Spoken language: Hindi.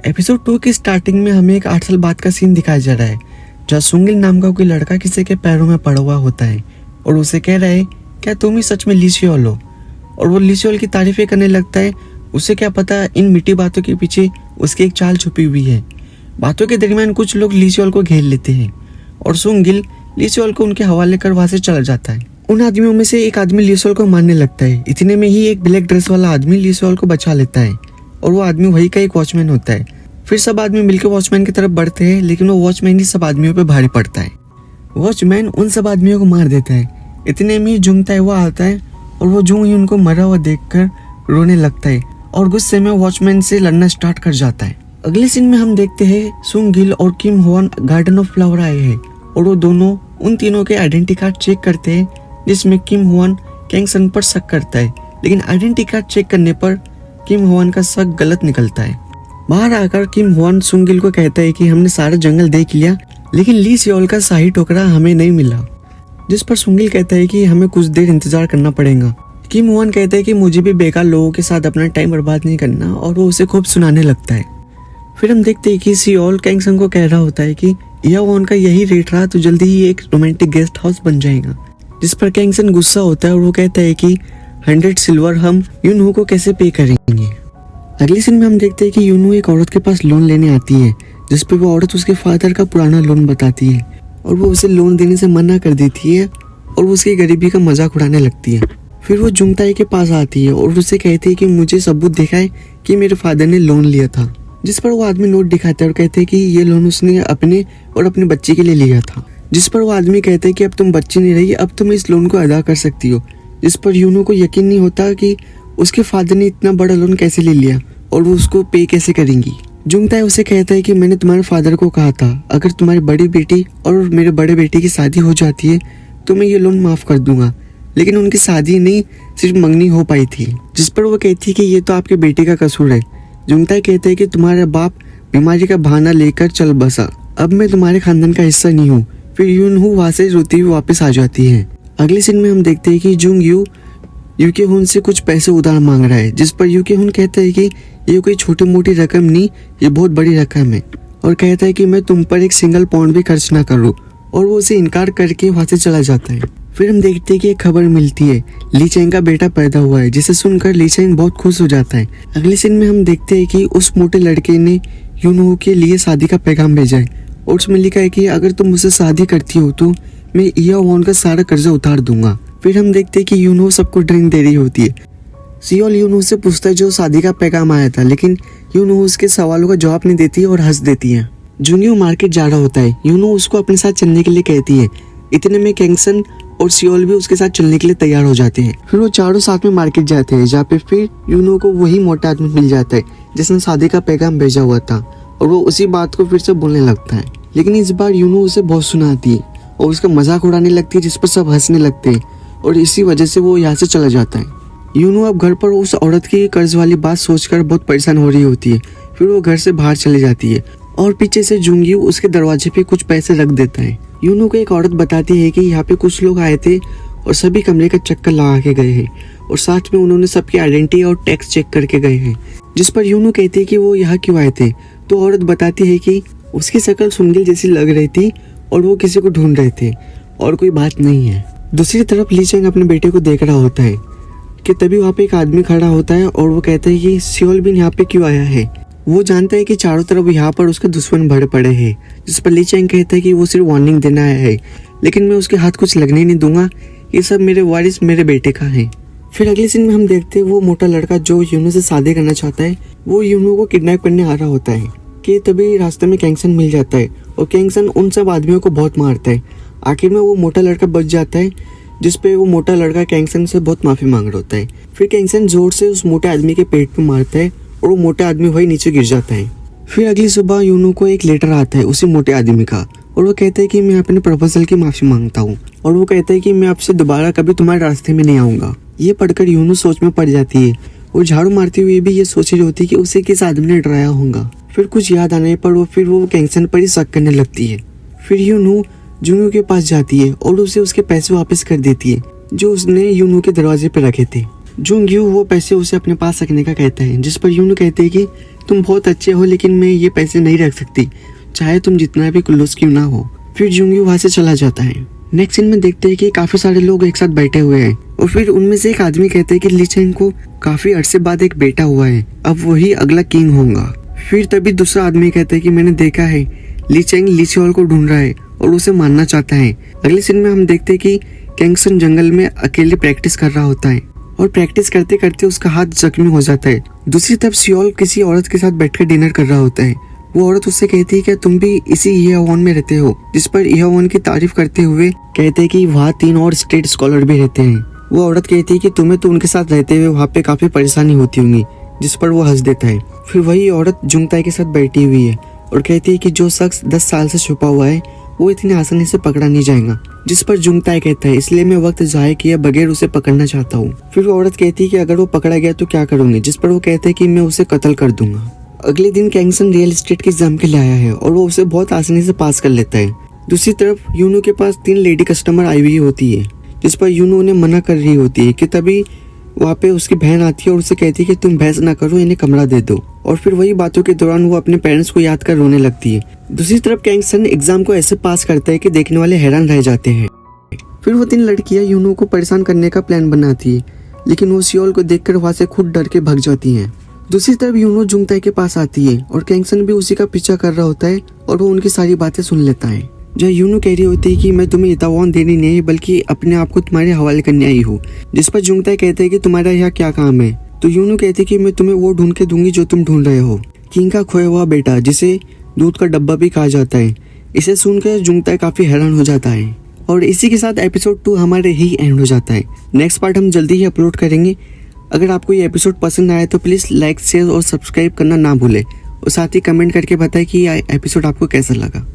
एपिसोड 2 की स्टार्टिंग में हमें एक 8 साल बाद का सीन दिखाया जा रहा है, जहाँ सुंगिल नाम का कोई लड़का किसी के पैरों में पड़ा हुआ होता है और उसे कह रहा है, क्या तुम ही सच में ली सियोल हो? और वो ली सियोल की तारीफें करने लगता है। उसे क्या पता इन मीठी बातों के पीछे उसकी एक चाल छुपी हुई है। बातों के दरमियान कुछ लोग ली सियोल को घेर लेते हैं और सुंगिल ली सियोल को उनके हवाले कर वहां से चला जाता है। उन आदमियों में से एक आदमी ली सियोल को मारने लगता है। इतने में ही एक ब्लैक ड्रेस वाला आदमी ली सियोल को बचा लेता है और वो आदमी वही का एक वॉचमैन होता है। फिर सब आदमी मिलकर वॉचमैन की तरफ बढ़ते हैं, लेकिन वो वॉचमैन ही सब आदमियों पे भारी पड़ता है। वॉचमैन उन सब आदमियों को मार देता है। इतने में जुंगता है वो आता है और वो जूं ही उनको मरा हुआ देखकर रोने लगता है और गुस्से में वॉचमैन से लड़ना स्टार्ट कर जाता है। अगले सीन में हम देखते हैं सुंगिल और किम होवन गार्डन ऑफ फ्लावर आए हैं और वो दोनों उन तीनों के आइडेंटिटी कार्ड चेक करते हैं, जिसमें किम होवन कैंग सन पर शक करता है, लेकिन आइडेंटिटी कार्ड चेक करने पर किम होवन का शक गलत निकलता है। बाहर आकर किम होवन सुंगिल को कहता है कि हमने सारा जंगल देख लिया, लेकिन ली सियोल का शाही टोकरा हमें नहीं मिला। जिस पर सुंगिल कहता है कि हमें कुछ देर इंतजार करना पड़ेगा। किम होवन कहता है कि मुझे भी बेकार लोगों के साथ अपना टाइम बर्बाद नहीं करना और वो उसे खूब सुनाने लगता है। फिर हम देखते हैं कि सियोल कैंग सन को कह रहा होता है कि यह वॉन का यही रेट रहा तो जल्दी ही एक रोमांटिक गेस्ट हाउस बन जाएगा। जिस पर कैंग सन गुस्सा होता है और वो कहता है कि 100 सिल्वर हम यूनू को कैसे पे करेंगे। अगले सीन में हम देखते हैं कि यूनू एक औरत के पास लोन लेने आती है, जिस पर वो औरत उसके फादर का पुराना लोन बताती है और वो उसे लोन देने से मना कर देती है और वो उसकी गरीबी का मजाक उड़ाने लगती है। फिर वो जुंगताई के पास आती है और उसे कहती है कि मुझे सबूत दिखाए कि मेरे फादर ने लोन लिया था। जिस पर वो आदमी नोट दिखाता है और कहते हैं कि ये लोन उसने अपने और अपने बच्चे के लिए लिया था। जिस पर वो आदमी कहते हैं कि अब तुम बच्ची नहीं रही, अब तुम इस लोन को अदा कर सकती हो। जिस पर यूनू को यकीन नहीं होता कि उसके फादर ने इतना बड़ा लोन कैसे ले लिया और वो उसको पे कैसे करेंगी। जुंगताई उसे कहता है कि मैंने तुम्हारे फादर को कहा था अगर तुम्हारी बड़ी बेटी और मेरे बड़े बेटे की शादी हो जाती है तो मैं ये लोन माफ कर दूंगा, लेकिन उनकी शादी नहीं सिर्फ मंगनी हो पाई थी। जिस पर वो कहती है कि ये तो आपके बेटे का कसूर है। जुंगताई कहते हैं कि तुम्हारा बाप बीमारी का बहाना लेकर चल बसा, अब मैं तुम्हारे खानदान का हिस्सा नहीं हूँ। फिर यूनहू वहां से रोती हुई वापस आ जाती है। अगले सीन में हम देखते हैं कि जुंग यूके हुन से कुछ पैसे उधार मांग रहा है, जिस पर यूके हुन कहता है कि ये कोई छोटी मोटी रकम नहीं, ये बहुत बड़ी रकम है और कहता है कि मैं तुम पर एक सिंगल पाउंड भी खर्च ना करूँ, और वो उसे इनकार करके वहां से चला जाता है। फिर हम देखते हैं कि एक खबर मिलती है ली चैंग का बेटा पैदा हुआ है, जिसे सुनकर ली चैंग बहुत खुश हो जाता है। अगले सीन में हम देखते हैं कि उस मोटे लड़के ने यूनहू के लिए शादी का पैगाम भेजा है और उसमें लिखा है कि अगर तुम मुझसे शादी करती हो तो मैं इया वॉन का सारा कर्जा उतार दूंगा। फिर हम देखते हैं कि यूनहू सबको ड्रिंक दे रही होती है। सियोल यूनहू से पूछता है जो शादी का पैगाम आया था, लेकिन यूनहू उसके सवालों का जवाब नहीं देती और हंस देती है। जुंगियो मार्केट जा रहा होता है। यूनहू उसको अपने साथ चलने के लिए कहती है। इतने में कैंग सन और सियोल भी उसके साथ चलने के लिए तैयार हो जाते हैं। फिर वो चारों साथ में मार्केट जाते हैं, जहाँ पे फिर यूनहू को वही मोटा आदमी मिल जाता है जिसने शादी का पैगाम भेजा हुआ था और वो उसी बात को फिर से बोलने लगता है, लेकिन इस बार यूनहू उसे बहुत सुनाती है और उसका मजाक उड़ाने लगती है, जिस पर सब हंसने लगते हैं और इसी वजह से वो यहाँ से चला जाता है। यूनहू अब घर पर उस औरत की कर्ज वाली बात सोचकर बहुत परेशान हो रही होती है। फिर वो घर से बाहर चली जाती है और पीछे से जुंगियो उसके दरवाजे पे कुछ पैसे रख देता है। यूनहू को एक औरत बताती है कि यहाँ पे कुछ लोग आए थे और सभी कमरे का चक्कर लगा के गए हैं और साथ में उन्होंने सबकी आइडेंटिटी और टैक्स चेक करके गए हैं। जिस पर यूनहू कहती है कि वो यहाँ क्यों आए थे, तो औरत बताती है कि उसकी शक्ल सुंगिल जैसी लग रही थी और वो किसी को ढूंढ रहे थे और कोई बात नहीं है। दूसरी तरफ ली चैंग अपने बेटे को देख रहा होता है कि तभी वहाँ पे एक आदमी खड़ा होता है और वो कहता है कि सियोल बिन यहाँ पे क्यों आया है। वो जानता है कि चारों तरफ यहाँ पर उसके दुश्मन भरे पड़े हैं। जिस पर ली चैंग कहता है कि वो सिर्फ वार्निंग देना आया है, लेकिन मैं उसके हाथ कुछ लगने नहीं दूंगा, ये सब मेरे वारिस मेरे बेटे का है। फिर अगले सीन में हम देखते हैं वो मोटा लड़का जो यूनहू से शादी करना चाहता है, वो यूनहू को किडनैप करने आ रहा होता है कि तभी रास्ते में कैंग सन मिल जाता है और कैंग सन उन सब आदमियों को बहुत मारता है। आखिर में वो मोटा लड़का बच जाता है, जिसपे वो मोटा लड़का कैंग सन से बहुत माफी मांग रहा होता है। फिर कैंग सन जोर से उस मोटे आदमी के पेट पे मारता है और वो मोटा आदमी वही नीचे गिर जाता है। फिर अगली सुबह यूनहू को एक लेटर आता है उसी मोटे आदमी का और वो कहता है कि मैं अपने प्रपोजल की माफी मांगता हूँ और वो कहता है कि मैं आपसे दोबारा कभी तुम्हारे रास्ते में नहीं आऊंगा। ये पढ़कर यूनहू सोच में पड़ जाती है और झाड़ू मारती हुई भी ये सोच रही होती है कि उसे किस आदमी ने डराया होगा। फिर कुछ याद आने पर वो कैंग सन पर ही शक करने लगती है। फिर यूनहू जुंगियो के पास जाती है और उसे उसके पैसे वापस कर देती है जो उसने यूनहू के दरवाजे पर रखे थे। जुंगियो वो पैसे उसे अपने पास रखने का कहता है, जिस पर यूनहू कहते हैं कि तुम बहुत अच्छे हो लेकिन मैं ये पैसे नहीं रख सकती, चाहे तुम जितना भी क्लोज क्यों ना हो। फिर जुंगी वहाँ से चला जाता है। नेक्स्ट सीन में देखते हैं कि काफी सारे लोग एक साथ बैठे हुए हैं और फिर उनमें से एक आदमी कहते हैं कि ली चेंग को काफी अरसे बाद एक बेटा हुआ है, अब वही अगला किंग होगा। फिर तभी दूसरा आदमी कहता है कि मैंने देखा है ली चेंग ली सियोल को ढूंढ रहा है और उसे मारना चाहता है। अगले सीन में हम देखते हैं कि कैंग सन जंगल में अकेले प्रैक्टिस कर रहा होता है और प्रैक्टिस करते करते उसका हाथ जख्मी हो जाता है। दूसरी तरफ सियोल किसी औरत के साथ बैठकर डिनर कर रहा होता है। वो औरत उससे कहती है कि तुम भी इसी इयाओन में रहते हो, जिस पर इयाओन की तारीफ करते हुए कहते हैं कि वहाँ 3 और स्टेट स्कॉलर भी रहते हैं। वो औरत कहती है कि तुम्हें तो उनके साथ रहते हुए वहाँ पे काफी परेशानी होती होंगी, जिस पर वो हंस देता है। फिर वही औरत जुंगताई के साथ बैठी हुई है और कहती है कि जो शख्स 10 साल से छुपा हुआ है वो इतनी आसानी से पकड़ा नहीं जाएगा, जिस पर जुंगताई कहता है इसलिए मैं वक्त जाया किए बगैर उसे पकड़ना चाहता हूँ। फिर वो औरत कहती है कि अगर वो पकड़ा गया तो क्या करोगे, जिस पर वो कहते हैं कि मैं उसे कत्ल कर दूंगा। अगले दिन कैंग सन रियल एस्टेट के एग्जाम के लिए आया है और वो उसे बहुत आसानी से पास कर लेता है। दूसरी तरफ यूनो के पास 3 लेडी कस्टमर आई हुई होती है, जिस पर यूनो उन्हें मना कर रही होती है कि तभी वहाँ पे उसकी बहन आती है और उसे कहती है कि तुम बहस ना करो, इन्हें कमरा दे दो। और फिर वही बातों के दौरान वो अपने पेरेंट्स को याद कर रोने लगती है। दूसरी तरफ कैंग सन एग्जाम को ऐसे पास करता है कि देखने वाले हैरान रह जाते हैं। फिर वो 3 लड़कियां यूनो को परेशान करने का प्लान बनाती है, लेकिन वो सियोल को देखकर वहाँ से खुद डर के भाग जाती है। दूसरी तरफ यूनो जुंगताई के पास आती है और कैंग सन भी उसी का पीछा कर रहा होता है और वो उनकी सारी बातें सुन लेता है। जहाँ यूनो कह रही होती है कि मैं तुम्हें इतावान देनी नहीं बल्कि अपने आप को तुम्हारे हवाले करने आई हूँ, जिस पर जुंगताई कहते हैं कि तुम्हारा यहाँ क्या काम है। तो यूनो कहती है कि मैं तुम्हें वो ढूंढ के दूंगी जो तुम ढूंढ रहे हो, किंग का खोया हुआ बेटा, जिसे दूध का डब्बा भी कहा जाता है। इसे सुनकर जुंगताई काफी हैरान हो जाता है और इसी के साथ एपिसोड 2 हमारे ही एंड हो जाता है। नेक्स्ट पार्ट हम जल्दी ही अपलोड करेंगे। अगर आपको ये एपिसोड पसंद आया तो प्लीज़ लाइक, शेयर और सब्सक्राइब करना ना भूलें और साथ ही कमेंट करके बताएं कि ये एपिसोड आपको कैसा लगा।